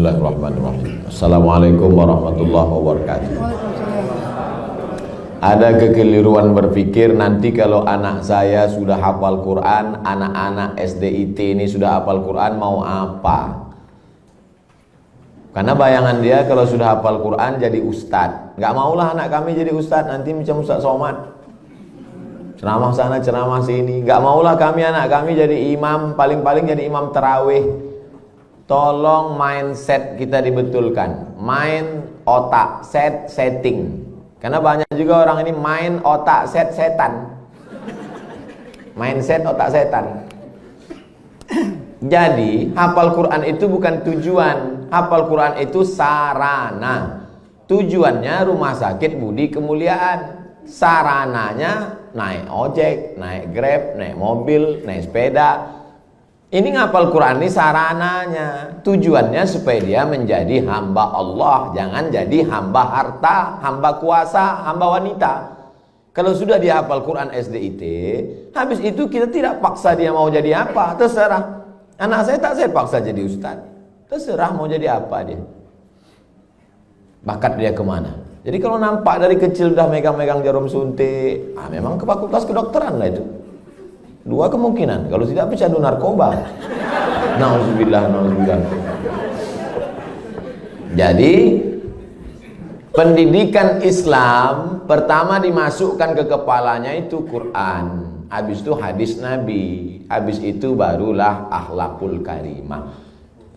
Bismillahirrahmanirrahim. Assalamualaikum warahmatullahi wabarakatuh. Ada kekeliruan berpikir nanti kalau anak saya sudah hafal Quran, anak-anak SDIT ini sudah hafal Quran mau apa? Karena bayangan dia kalau sudah hafal Quran jadi ustadz. Gak maulah anak kami jadi ustadz, nanti macam Ustadz Somad, ceramah sana ceramah sini. Gak maulah kami anak kami jadi imam, paling-paling jadi imam tarawih. Tolong mindset kita dibetulkan, main otak, setting. Karena banyak juga orang ini main otak setan. Mindset otak setan. Jadi hafal Quran itu bukan tujuan, hafal Quran itu sarana. Tujuannya rumah sakit budi kemuliaan, sarananya naik ojek, naik grab, naik mobil, naik sepeda. Ini ngapal Quran ini sarananya, tujuannya supaya dia menjadi hamba Allah, jangan jadi hamba harta, hamba kuasa, hamba wanita. Kalau sudah dia hafal Quran SDIT, habis itu kita tidak paksa dia mau jadi apa, terserah. Anak saya tak saya paksa jadi ustaz, terserah mau jadi apa dia. Bakat dia kemana? Jadi kalau nampak dari kecil udah megang-megang jarum suntik, memang ke fakultas kedokteran lah itu. Dua kemungkinan, kalau tidak pecandu narkoba. Nauzubillah, nauzubillah. Jadi pendidikan Islam pertama dimasukkan ke kepalanya itu Quran, habis itu hadis Nabi, habis itu barulah akhlakul karimah.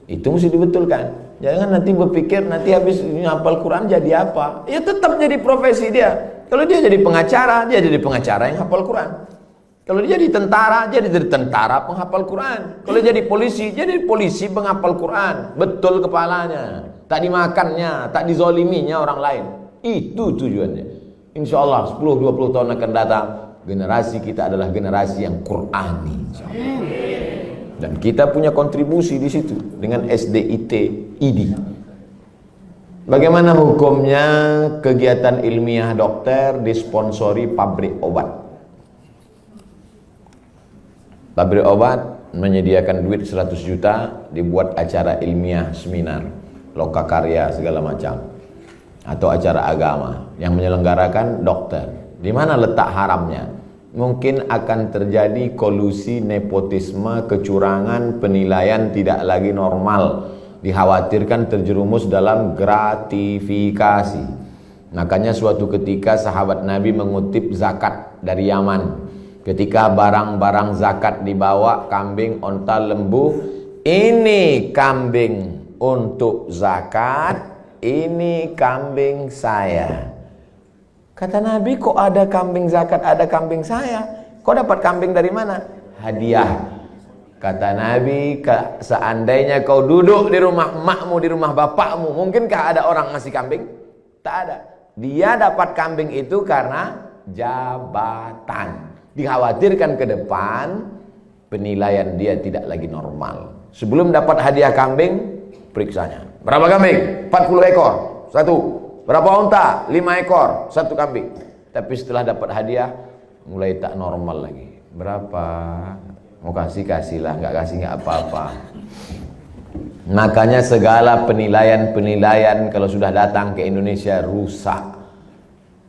Itu mesti dibetulkan. Jangan nanti berpikir nanti habis hafal Quran jadi apa? Ya tetap jadi profesi dia. Kalau dia jadi pengacara, dia jadi pengacara yang hafal Quran. Kalau dia jadi tentara, dia jadi tentara penghafal Quran. Kalau jadi polisi penghafal Quran. Betul kepalanya. Tak dimakannya, tak dizoliminya orang lain. Itu tujuannya. Insya Allah 10-20 tahun akan datang, generasi kita adalah generasi yang Qurani. Dan kita punya kontribusi di situ dengan SDIT ID. Bagaimana hukumnya kegiatan ilmiah dokter disponsori pabrik obat? Pabrik obat menyediakan duit 100 juta, dibuat acara ilmiah, seminar, lokakarya segala macam, atau acara agama yang menyelenggarakan dokter. Di mana letak haramnya? Mungkin akan terjadi kolusi, nepotisme, kecurangan, penilaian tidak lagi normal. Dikhawatirkan terjerumus dalam gratifikasi. Makanya suatu ketika sahabat Nabi mengutip zakat dari Yaman. Ketika barang-barang zakat dibawa, kambing, onta, lembu, ini kambing untuk zakat, ini kambing saya. Kata Nabi, kok ada kambing zakat, ada kambing saya? Kok dapat kambing dari mana? Hadiah. Kata Nabi, seandainya kau duduk di rumah emakmu, di rumah bapakmu, mungkinkah ada orang ngasih kambing? Tak ada. Dia dapat kambing itu karena jabatan. Dikhawatirkan ke depan penilaian dia tidak lagi normal. Sebelum dapat hadiah kambing, periksanya. Berapa kambing? 40 ekor, satu. Berapa unta? 5 ekor, satu kambing. Tapi setelah dapat hadiah, mulai tak normal lagi. Berapa? Mau kasih-kasihlah, nggak kasih nggak apa-apa. Makanya segala penilaian kalau sudah datang ke Indonesia rusak.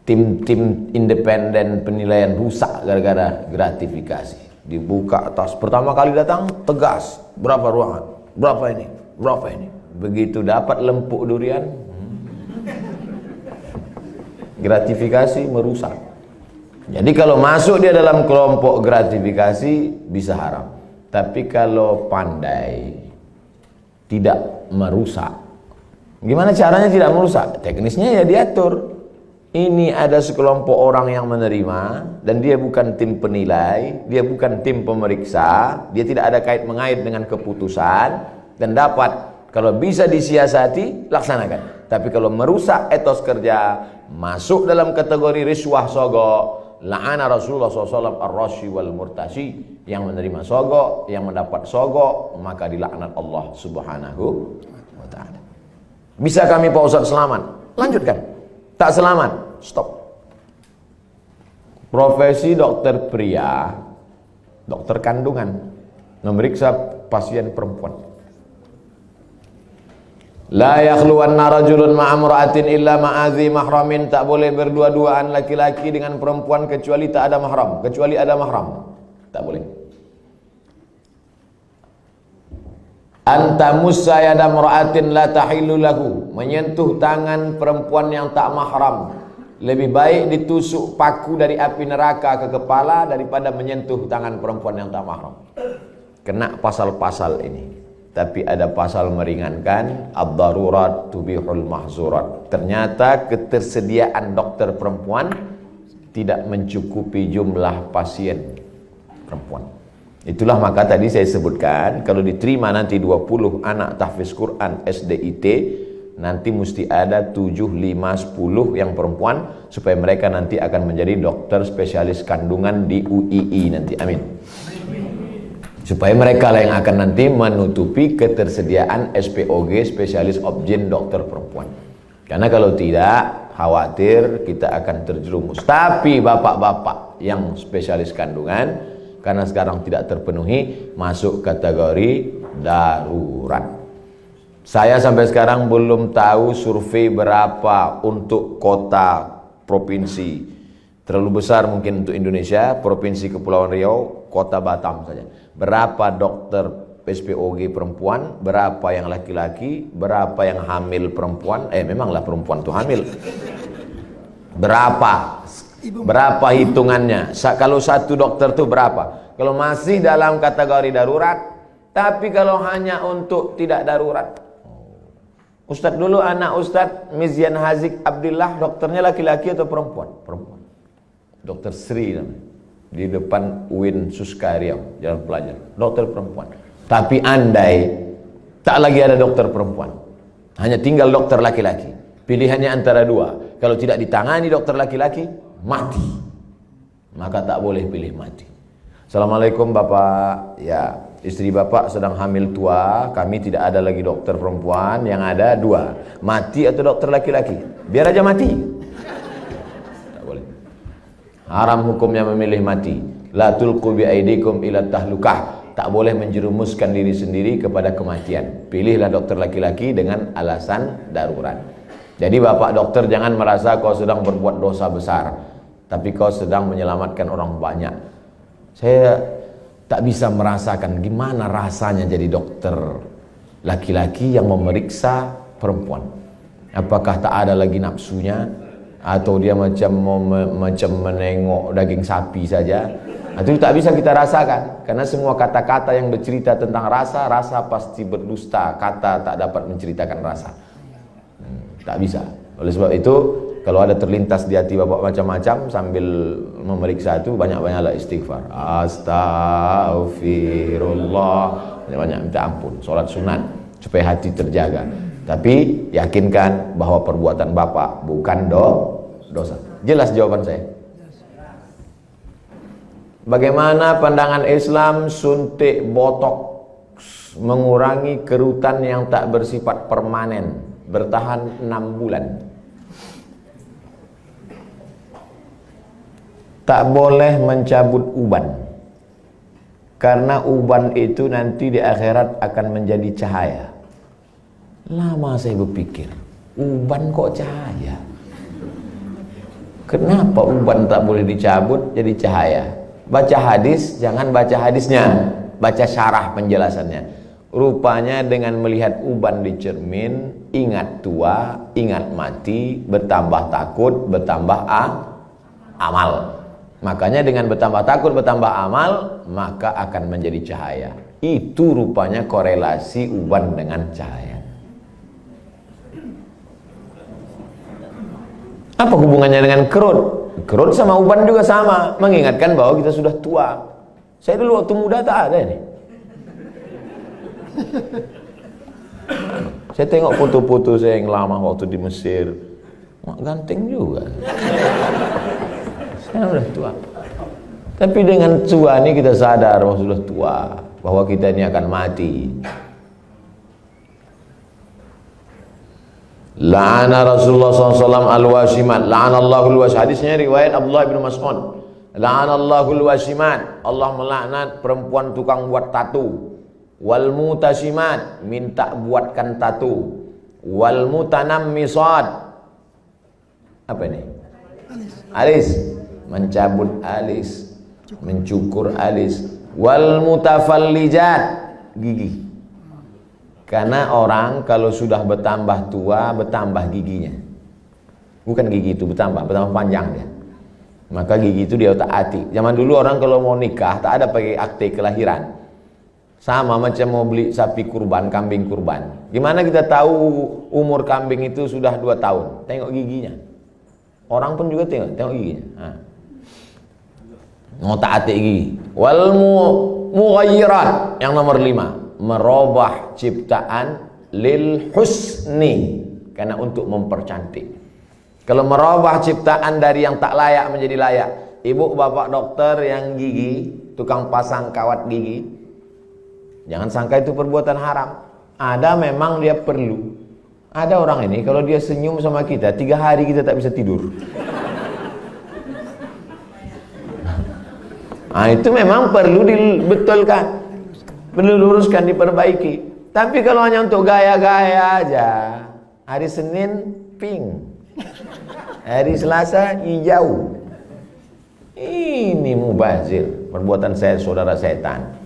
Tim-tim independen penilaian rusak gara-gara gratifikasi. Dibuka atas, pertama kali datang tegas, berapa ruangan, berapa ini, berapa ini. Begitu dapat lempuk durian, gratifikasi merusak. Jadi kalau masuk dia dalam kelompok gratifikasi bisa haram. Tapi kalau pandai tidak merusak, gimana caranya tidak merusak? Teknisnya ya diatur. Ini ada sekelompok orang yang menerima dan dia bukan tim penilai, dia bukan tim pemeriksa, dia tidak ada kait-mengait dengan keputusan dan dapat, kalau bisa disiasati, laksanakan. Tapi kalau merusak etos kerja, masuk dalam kategori riswah sogok, la'ana Rasulullah SAW ar-rashi wal murtashi, yang menerima sogok, yang mendapat sogok, maka dilaknat Allah Subhanahu wa ta'ala. Bisa kami Pak Ustaz selamat? Lanjutkan. Tak selamat, stop. Profesi dokter pria, dokter kandungan, memeriksa pasien perempuan. La yakhluwanna rajulun ma'amra'atin illa ma'adhi mahramin. Tak boleh berdua-duaan laki-laki dengan perempuan kecuali tak ada mahram, kecuali ada mahram. Tak boleh. Anta musayyada mar'atin la tahillu lahu. Menyentuh tangan perempuan yang tak mahram lebih baik ditusuk paku dari api neraka ke kepala daripada menyentuh tangan perempuan yang tak mahram. Kena pasal-pasal ini. Tapi ada pasal meringankan, ad-darurat tubihul mahzurat. Ternyata ketersediaan dokter perempuan tidak mencukupi jumlah pasien perempuan. Itulah maka tadi saya sebutkan, kalau diterima nanti 20 anak tahfiz Quran SDIT, nanti mesti ada 7, 5, 10 yang perempuan, supaya mereka nanti akan menjadi dokter spesialis kandungan di UII nanti. Amin. Supaya mereka lah yang akan nanti menutupi ketersediaan SPOG, spesialis obgyn dokter perempuan. Karena kalau tidak, khawatir kita akan terjerumus. Tapi bapak-bapak yang spesialis kandungan, karena sekarang tidak terpenuhi, masuk kategori darurat. Saya sampai sekarang belum tahu survei berapa untuk kota provinsi. Terlalu besar mungkin untuk Indonesia, Provinsi Kepulauan Riau, Kota Batam saja. Berapa dokter SPOG perempuan, berapa yang laki-laki, berapa yang hamil perempuan, memanglah perempuan tuh hamil. Berapa hitungannya? Kalau satu dokter tuh berapa? Kalau masih dalam kategori darurat, tapi kalau hanya untuk tidak darurat. Ustadz dulu anak Ustadz Mizyan Hazik Abdillah, dokternya laki-laki atau perempuan? Perempuan. Dokter Sri namanya, di depan UIN Suska Riau, Jalan Pelajar, dokter perempuan. Tapi andai tak lagi ada dokter perempuan, hanya tinggal dokter laki-laki, pilihannya antara dua. Kalau tidak ditangani dokter laki-laki, mati. Maka tak boleh pilih mati. Assalamualaikum Bapak, ya istri Bapak sedang hamil tua, kami tidak ada lagi dokter perempuan, yang ada dua, mati atau dokter laki-laki. Biar aja mati. Haram hukumnya memilih mati. La tulqu bi aidikum ila tahlukah. Tak boleh menjerumuskan diri sendiri kepada kematian. Pilihlah dokter laki-laki dengan alasan darurat. Jadi bapak dokter jangan merasa kau sedang berbuat dosa besar, tapi kau sedang menyelamatkan orang banyak. Saya tak bisa merasakan gimana rasanya jadi dokter laki-laki yang memeriksa perempuan. Apakah tak ada lagi nafsunya? Atau dia macam menengok daging sapi saja? Itu tak bisa kita rasakan, karena semua kata-kata yang bercerita tentang rasa, rasa pasti berdusta. Kata tak dapat menceritakan rasa. Tak bisa. Oleh sebab itu, kalau ada terlintas di hati bapak macam-macam sambil memeriksa itu, banyak-banyaklah istighfar. Astaghfirullah. Banyak minta ampun, solat sunat supaya hati terjaga. Tapi yakinkan bahwa perbuatan bapak bukan dosa. Jelas jawaban saya? Bagaimana pandangan Islam suntik botok mengurangi kerutan yang tak bersifat permanen, bertahan 6 bulan? Tak boleh mencabut uban, karena uban itu nanti di akhirat akan menjadi cahaya. Lama saya berpikir, uban kok cahaya? Kenapa uban tak boleh dicabut jadi cahaya? Baca hadis, jangan baca hadisnya, baca syarah penjelasannya. Rupanya dengan melihat uban di cermin, ingat tua, ingat mati, bertambah takut, bertambah amal. Makanya dengan bertambah takut, bertambah amal, maka akan menjadi cahaya. Itu rupanya korelasi uban dengan cahaya. Apa hubungannya dengan kerut? Kerut sama uban juga sama, mengingatkan bahwa kita sudah tua. Saya dulu waktu muda tak ada ini. Saya tengok foto-foto saya yang lama waktu di Mesir, ganteng juga. Saya sudah tua. Tapi dengan tua ini kita sadar bahwa sudah tua, bahwa kita ini akan mati. La'ana Rasulullah SAW al-washimat. La'anallahu al-washimat. Hadisnya riwayat Abdullah bin Mas'ud. La'anallahu al-washimat. Allah melaknat perempuan tukang buat tatu. Wal mutashimat, minta buatkan tatu. Wal mutanammisat. Apa ini? Alis. Mencabut alis, mencukur alis. Wal mutafallijat, gigi. Karena orang kalau sudah bertambah tua, bertambah giginya. Bukan gigi itu bertambah panjang dia. Maka gigi itu dia otak-atik. Zaman dulu orang kalau mau nikah tak ada pakai akte kelahiran. Sama macam mau beli sapi kurban, kambing kurban. Gimana kita tahu umur kambing itu sudah 2 tahun? Tengok giginya. Orang pun juga tengok giginya. Otak-atik gigi. Wal mughayyirat, yang nomor 5. Merubah ciptaan lil husni, karena untuk mempercantik. Kalau merubah ciptaan dari yang tak layak menjadi layak. Ibu bapak dokter yang gigi, tukang pasang kawat gigi, jangan sangka itu perbuatan haram. Ada memang dia perlu. Ada orang ini kalau dia senyum sama kita 3 hari kita tak bisa tidur. Nah, itu memang perlu dibetulkan, perlu luruskan, diperbaiki. Tapi kalau hanya untuk gaya-gaya aja, hari Senin pink, hari Selasa hijau, ini mubazir, perbuatan saya saudara setan.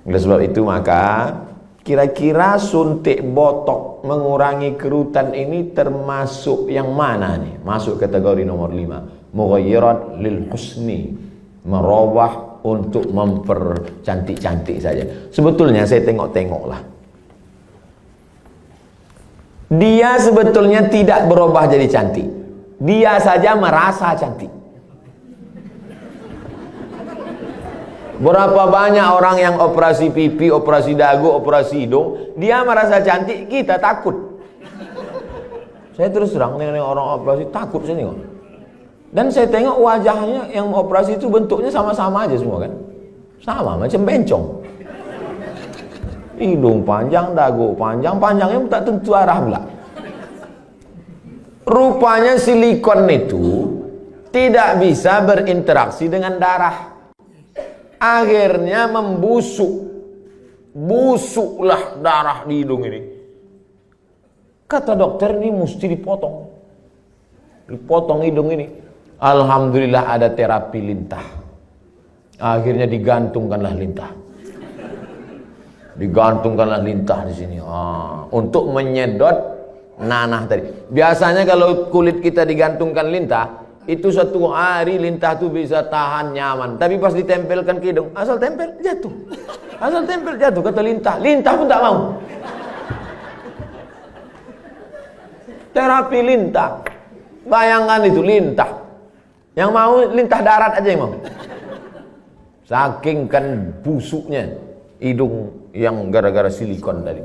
Oleh sebab itu maka kira-kira suntik botok mengurangi kerutan ini termasuk yang mana nih? Masuk kategori nomor 5, mughayyirat lil husni, merubah untuk mempercantik-cantik saja. Sebetulnya saya tengok-tengoklah, dia sebetulnya tidak berubah jadi cantik, dia saja merasa cantik. Berapa banyak orang yang operasi pipi, operasi dagu, operasi hidung, dia merasa cantik, kita takut. Saya terus terang dengan orang operasi takut saya tengok. Dan saya tengok wajahnya yang operasi itu bentuknya sama-sama aja semua kan. Sama macam bencong. Hidung panjang, dagu panjang, panjangnya tak tentu arah pula. Rupanya silikon itu tidak bisa berinteraksi dengan darah. Akhirnya membusuk. Busuklah darah di hidung ini. Kata dokter, ini mesti dipotong. Dipotong hidung ini. Alhamdulillah ada terapi lintah. Akhirnya digantungkanlah lintah. Digantungkanlah lintah di sini. Untuk menyedot nanah tadi. Biasanya kalau kulit kita digantungkan lintah, itu 1 hari lintah itu bisa tahan nyaman. Tapi pas ditempelkan ke hidung, asal tempel jatuh. Asal tempel jatuh, kata lintah. Lintah pun tak mau. Terapi lintah. Bayangkan itu lintah. Yang mau lintah darat aja yang mau. Saking kan busuknya hidung yang gara-gara silikon tadi.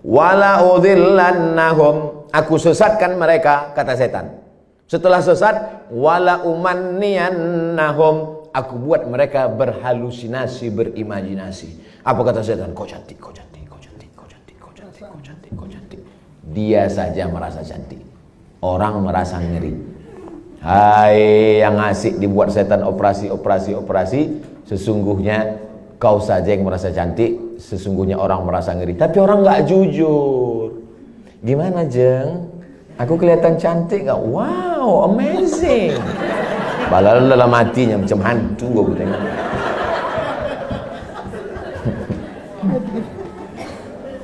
Wala udhillannahum, aku sesatkan mereka, kata setan. Setelah sesat, wala umanniyannahum, aku buat mereka berhalusinasi, berimajinasi. Apa kata setan? Kau cantik, kau cantik, kau cantik, kau cantik, kau cantik, kau cantik, kau cantik. Dia saja merasa cantik. Orang merasa ngeri. Hai yang asik dibuat setan operasi, sesungguhnya kau saja yang merasa cantik, sesungguhnya orang merasa ngeri. Tapi orang nggak jujur. Gimana Jeng? Aku kelihatan cantik nggak? Wow, amazing. Padahal dalam hatinya macam hantu aku tengok.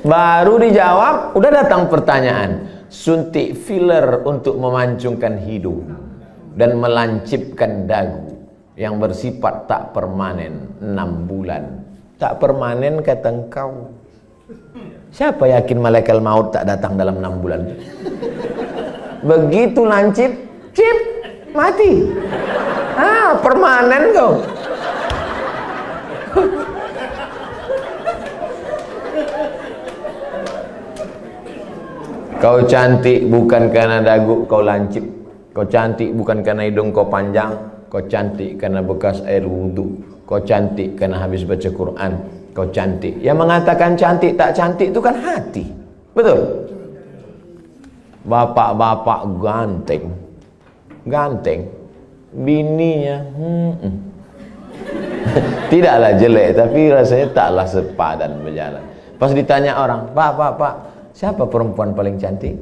Baru dijawab, udah datang pertanyaan. Suntik filler untuk memancungkan hidung dan melancipkan dagu yang bersifat tak permanen 6 bulan. Tak permanen kata engkau. Siapa yakin malaikat maut tak datang dalam 6 bulan? Begitu lancip, cip, mati. Permanen kau. Kau cantik bukan karena dagu kau lancip. Kau cantik bukan karena hidung kau panjang. Kau cantik karena bekas air wudhu. Kau cantik karena habis baca Quran. Kau cantik. Yang mengatakan cantik tak cantik itu kan hati. Betul? Bapak-bapak ganteng. Ganteng. Bininya tidaklah jelek, tapi rasanya taklah sepadan berjalan. Pas ditanya orang, Pak, siapa perempuan paling cantik?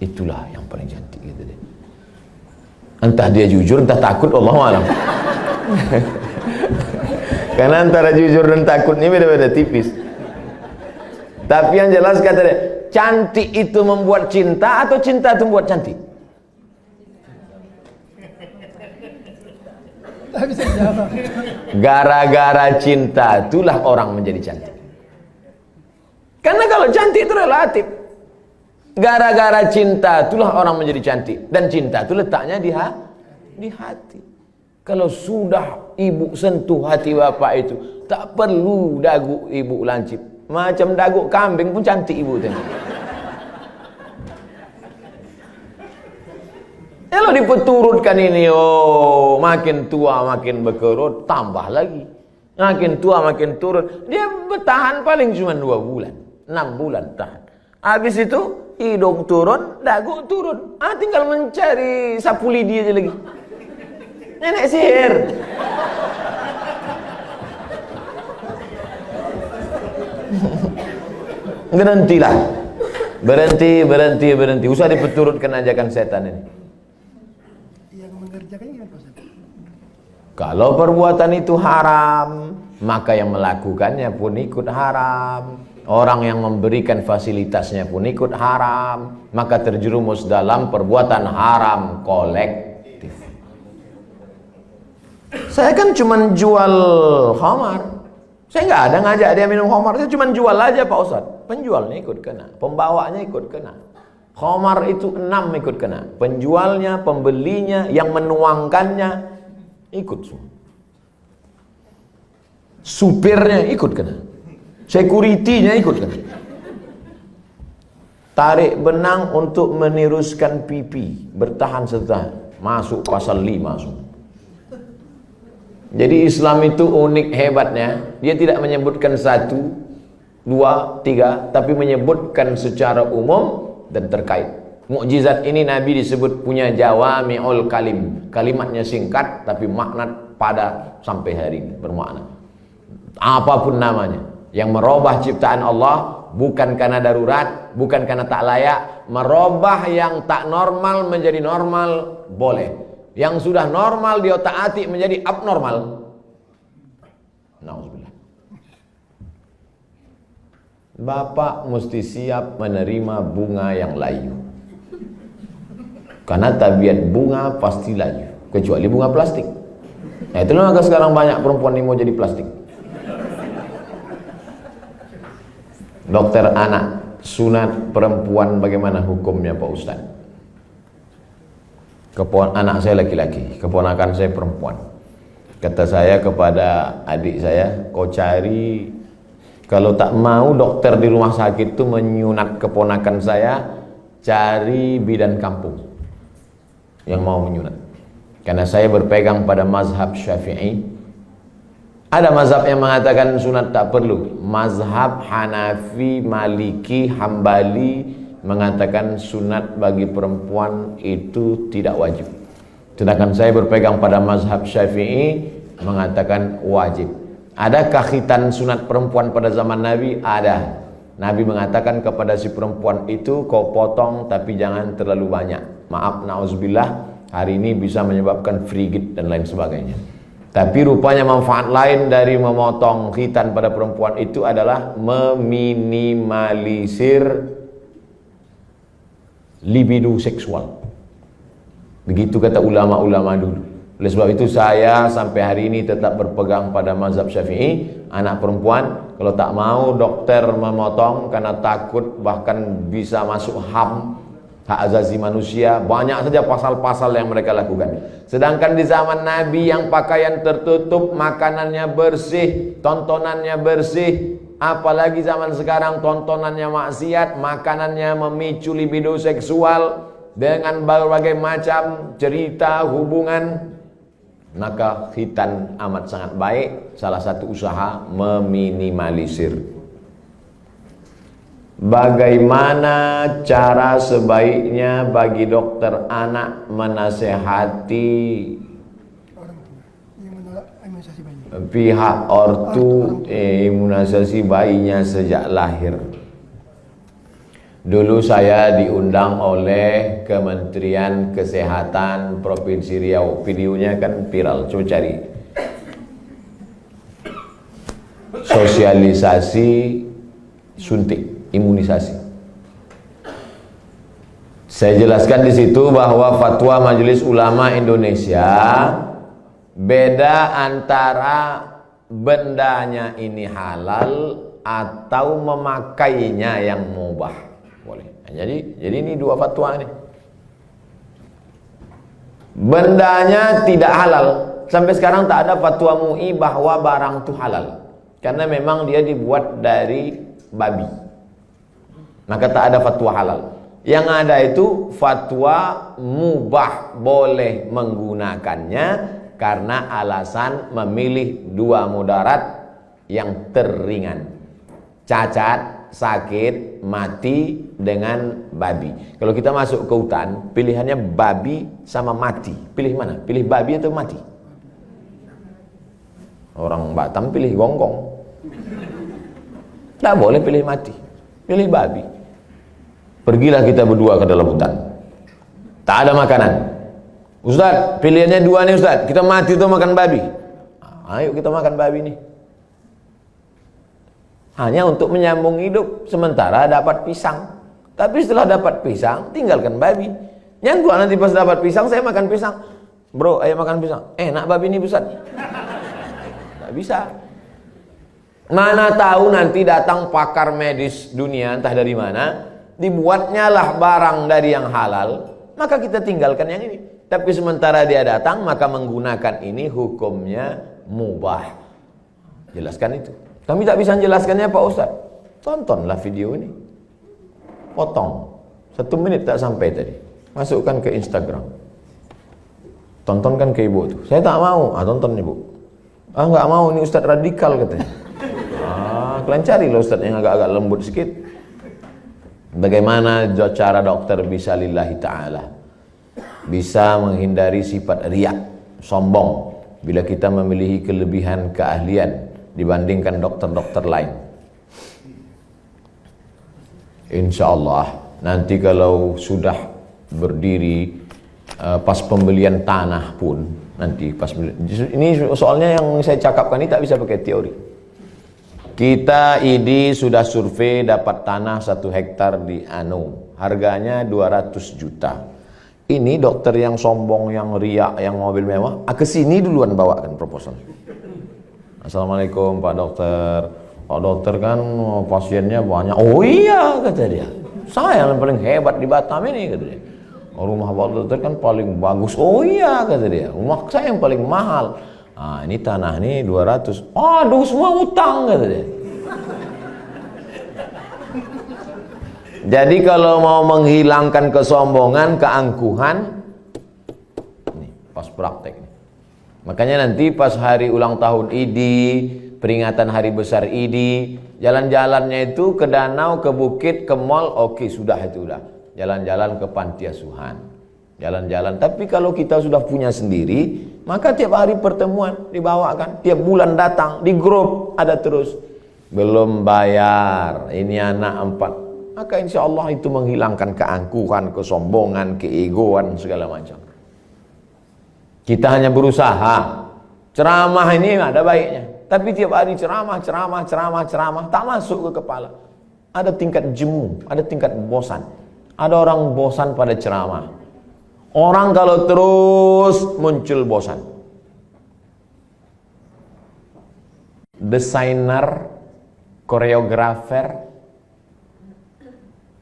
Itulah yang paling cantik gitu deh. Entah dia jujur, entah takut, Allahu a'lam. Karena antara jujur dan takut ini beda-beda tipis. Tapi yang jelas kata dia, cantik itu membuat cinta atau cinta itu membuat cantik? Gara-gara cinta itulah orang menjadi cantik. Karena kalau cantik itu relatif. Gara-gara cinta itulah orang menjadi cantik. Dan cinta itu letaknya di hati. Kalau sudah ibu sentuh hati bapak itu, tak perlu dagu ibu lancip. Macam dagu kambing pun cantik ibu tengok. Kalau dipeturutkan ini, oh makin tua makin berkerut, tambah lagi. Makin tua makin turun. Dia bertahan paling cuma 2 bulan, 6 bulan tahan. Habis itu hidung turun, dagu turun. Tinggal mencari sapu lidi aja lagi. Nenek sihir. Berhentilah. Berhenti. Usah dipeturutkan ajakan setan ini. Kalau perbuatan itu haram, maka yang melakukannya pun ikut haram. Orang yang memberikan fasilitasnya pun ikut haram. Maka terjerumus dalam perbuatan haram kolektif. Saya kan cuma jual khamar. Saya nggak ada ngajak dia minum khamar. Saya cuma jual aja Pak Ustadz. Penjualnya ikut kena, pembawanya ikut kena. Khamar itu 6 ikut kena. Penjualnya, pembelinya, yang menuangkannya ikut semua. Supirnya ikut kena. Security-nya ikut kena. Tarik benang untuk meniruskan pipi, bertahan setelah masuk pasal 5 semua. Jadi Islam itu unik hebatnya, dia tidak menyebutkan 1, 2, 3, tapi menyebutkan secara umum dan terkait. Mukjizat ini Nabi disebut punya jawami'ul kalim. Kalimatnya singkat tapi makna pada sampai hari ini bermakna. Apapun namanya, yang merubah ciptaan Allah bukan karena darurat, bukan karena tak layak. Merubah yang tak normal menjadi normal boleh. Yang sudah normal dia taati menjadi abnormal. Nauzubillah. Bapak mesti siap menerima bunga yang layu. Karena tabiat bunga pasti layu, kecuali bunga plastik. Nah itulah maka sekarang banyak perempuan yang mau jadi plastik. Dokter anak, sunat perempuan bagaimana hukumnya Pak Ustaz? Anak saya laki-laki, keponakan saya perempuan. Kata saya kepada adik saya, kau cari, kalau tak mau dokter di rumah sakit itu menyunat keponakan saya, cari bidan kampung yang mau menyunat. Karena saya berpegang pada mazhab Syafi'i. Ada mazhab yang mengatakan sunat tak perlu. Mazhab Hanafi, Maliki, Hambali mengatakan sunat bagi perempuan itu tidak wajib. Sedangkan saya berpegang pada mazhab Syafi'i mengatakan wajib. Adakah khitan sunat perempuan pada zaman Nabi? Ada. Nabi mengatakan kepada si perempuan itu, kau potong tapi jangan terlalu banyak. Maaf, na'udzubillah, hari ini bisa menyebabkan frigid dan lain sebagainya. Tapi rupanya manfaat lain dari memotong khitan pada perempuan itu adalah meminimalisir libido seksual. Begitu kata ulama-ulama dulu. Oleh sebab itu saya sampai hari ini tetap berpegang pada mazhab Syafi'i. Anak perempuan kalau tak mau dokter memotong karena takut bahkan bisa masuk HAM, hak asasi manusia, banyak saja pasal-pasal yang mereka lakukan. Sedangkan di zaman Nabi yang pakaian tertutup, makanannya bersih, tontonannya bersih, apalagi zaman sekarang tontonannya maksiat, makanannya memicu libido seksual dengan berbagai macam cerita hubungan, maka khitan amat sangat baik. Salah satu usaha meminimalisir. Bagaimana cara sebaiknya bagi dokter anak menasehati pihak ortu imunisasi bayinya sejak lahir? Dulu saya diundang oleh Kementerian Kesehatan Provinsi Riau. Videonya kan viral, coba cari. Sosialisasi suntik, imunisasi. Saya jelaskan di situ bahwa fatwa Majelis Ulama Indonesia beda antara bendanya ini halal atau memakainya yang mubah. Boleh. Jadi ini dua fatwa nih. Bendanya tidak halal. Sampai sekarang tak ada fatwa MUI bahwa barang itu halal. Karena memang dia dibuat dari babi. Maka tak ada fatwa halal. Yang ada itu fatwa mubah, boleh menggunakannya karena alasan memilih dua mudarat yang teringan. Cacat, sakit, mati dengan babi. Kalau kita masuk ke hutan, pilihannya babi sama mati. Pilih mana? Pilih babi atau mati? Orang Batam pilih gonggong. Tidak boleh pilih mati. Pilih babi. Pergilah kita berdua ke dalam hutan. Tak ada makanan. Ustaz, pilihannya dua nih Ustaz. Kita mati atau makan babi? Ayo kita makan babi nih. Hanya untuk menyambung hidup, sementara dapat pisang. Tapi setelah dapat pisang, tinggalkan babi. Nyangkut nanti pas dapat pisang, saya makan pisang. Bro, ayo makan pisang. Enak babi ini Ustaz. Tak bisa. Mana tahu nanti datang pakar medis dunia, entah dari mana, dibuatnya lah barang dari yang halal, maka kita tinggalkan yang ini. Tapi sementara dia datang, maka menggunakan ini hukumnya mubah. Jelaskan itu. Kami tak bisa menjelaskannya Pak Ustaz. Tontonlah video ini. Potong. 1 menit tak sampai tadi. Masukkan ke Instagram. Tontonkan ke ibu itu. Saya tak mau. Tonton ibu. Nggak mau, ini Ustaz radikal katanya. Kalian carilah Ustaz yang agak-agak lembut sedikit. Bagaimana cara dokter bisa lillahi ta'ala, bisa menghindari sifat riak, sombong, bila kita memiliki kelebihan keahlian dibandingkan dokter-dokter lain. Insya Allah nanti kalau sudah berdiri pas pembelian tanah pun nanti pas ini soalnya yang saya cakapkan ini tak bisa pakai teori. Kita ID sudah survei dapat tanah 1 hektar di harganya 200 juta. Ini dokter yang sombong, yang riak, yang mobil mewah, kesini duluan bawakan proposal. Assalamualaikum Pak Dokter. Pak Dokter kan pasiennya banyak. Oh iya kata dia. Saya yang paling hebat di Batam ini kata dia. Rumah Pak Dokter kan paling bagus. Oh iya kata dia. Rumah saya yang paling mahal. Ini tanah nih 200. Aduh semua utang kata dia. Jadi kalau mau menghilangkan kesombongan, keangkuhan, nih pas praktek. Makanya nanti pas hari ulang tahun ID, peringatan hari besar ID, jalan-jalannya itu ke danau, ke bukit, ke mall, oke sudah itu udah. Jalan-jalan ke panti asuhan. Jalan-jalan. Tapi kalau kita sudah punya sendiri, maka tiap hari pertemuan dibawakan, tiap bulan datang, di grup ada terus. Belum bayar, ini anak 4. Maka insya Allah itu menghilangkan keangkuhan, kesombongan, keegoan, segala macam. Kita hanya berusaha. Ceramah ini ada baiknya. Tapi tiap hari ceramah, tak masuk ke kepala. Ada tingkat jemu, ada tingkat bosan. Ada orang bosan pada ceramah. Orang kalau terus muncul bosan. Desainer, koreografer,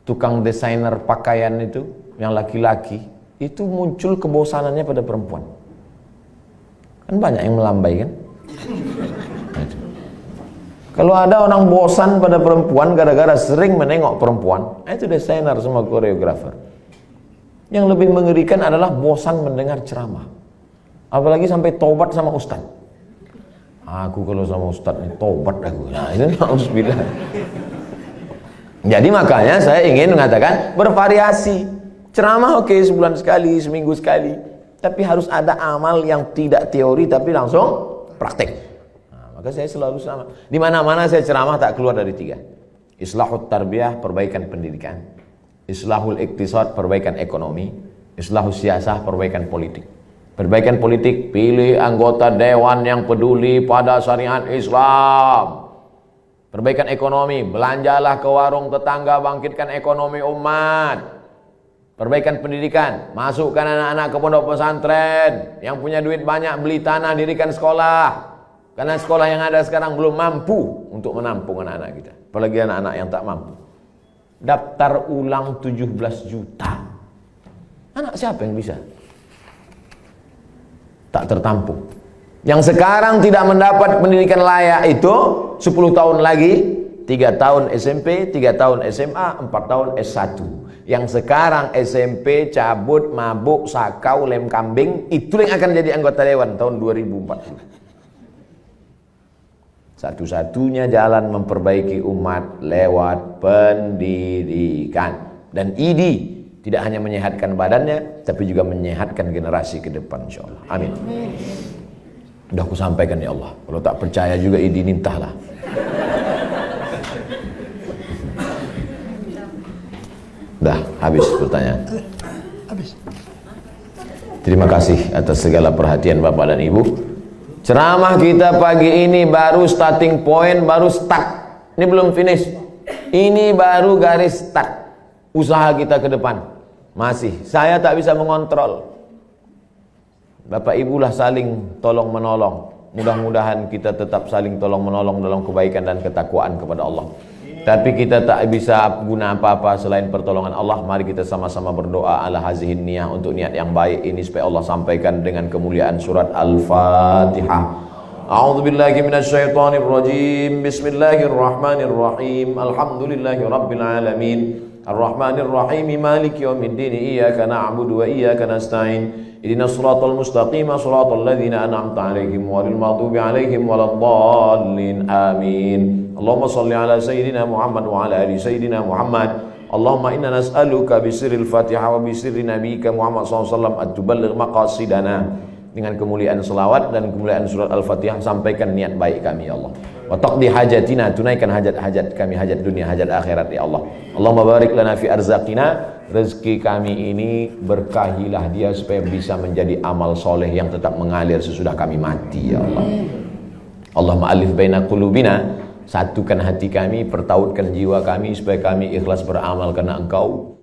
tukang desainer pakaian itu, yang laki-laki, itu muncul kebosanannya pada perempuan. Kan banyak yang melambai kan? Kalau ada orang bosan pada perempuan gara-gara sering menengok perempuan, itu desainer sama koreografer. Yang lebih mengerikan adalah bosan mendengar ceramah. Apalagi sampai tobat sama ustaz. Aku kalau sama ustaz ini tobat aku. Nah, itu na'udzubillah. Jadi makanya saya ingin mengatakan bervariasi. Ceramah oke, sebulan sekali, seminggu sekali. Tapi harus ada amal yang tidak teori tapi langsung praktek. Nah, maka saya selalu sama. Di mana-mana saya ceramah tak keluar dari 3. Islahut tarbiyah, perbaikan pendidikan. Islahul iktisad, perbaikan ekonomi. Islahul siyasah, perbaikan politik. Perbaikan politik, pilih anggota dewan yang peduli pada syariat Islam. Perbaikan ekonomi, belanjalah ke warung tetangga, bangkitkan ekonomi umat. Perbaikan pendidikan, masukkan anak-anak ke pondok pesantren. Yang punya duit banyak, beli tanah, dirikan sekolah. Karena sekolah yang ada sekarang belum mampu untuk menampung anak-anak kita. Apalagi anak-anak yang tak mampu. Daftar ulang 17 juta. Anak siapa yang bisa? Tak tertampung. Yang sekarang tidak mendapat pendidikan layak itu 10 tahun lagi, 3 tahun SMP, 3 tahun SMA, 4 tahun S1. Yang sekarang SMP cabut, mabuk, sakau, lem kambing, itu yang akan jadi anggota dewan tahun 2040. Satu-satunya jalan memperbaiki umat lewat pendidikan. Dan ID tidak hanya menyehatkan badannya, tapi juga menyehatkan generasi ke depan, insyaallah. Amin. Udah aku sampaikan ya Allah. Kalau tak percaya juga ID nintahlah. Dah habis pertanyaan. Habis. Terima kasih atas segala perhatian Bapak dan Ibu. Ceramah kita pagi ini baru starting point, baru start. Ini belum finish. Ini baru garis start. Usaha kita ke depan. Masih. Saya tak bisa mengontrol. Bapak Ibu lah saling tolong menolong. Mudah-mudahan kita tetap saling tolong menolong dalam kebaikan dan ketakwaan kepada Allah. Tapi kita tak bisa guna apa-apa selain pertolongan Allah. Mari kita sama-sama berdoa ala hazihin niyah, untuk niat yang baik ini supaya Allah sampaikan dengan kemuliaan surat Al-Fatihah. A'udzubillahi minasyaitonir rajim. Bismillahirrahmanirrahim. Alhamdulillahi rabbil alamin. Ar-Rahmanir Rahim. Maliki yaumiddin. Iyyaka na'budu wa iyyaka nasta'in. Ihdinas siratal mustaqim, siratal ladzina an'amta 'alaihim ghairil maghdubi 'alaihim waladdallin. Amin. Allahumma shalli ala sayyidina Muhammad wa ala ali sayyidina Muhammad. Allahumma inna nas'aluka bisirril Fatihah wa bisirri nabiyyika Muhammad sallallahu alaihi wasallam at-tuballigh maqasidana. Dengan kemuliaan selawat dan kemuliaan surat Al-Fatihah, sampaikan niat baik kami ya Allah. Wa taqdi hajatina, tunaikan hajat-hajat kami, hajat dunia, hajat akhirat ya Allah. Allahumma barik lana fi arzaqina, rezeki kami ini berkahilah dia supaya bisa menjadi amal soleh yang tetap mengalir sesudah kami mati ya Allah. Allahumma alif baina qulubina, satukan hati kami, pertautkan jiwa kami supaya kami ikhlas beramal karena Engkau.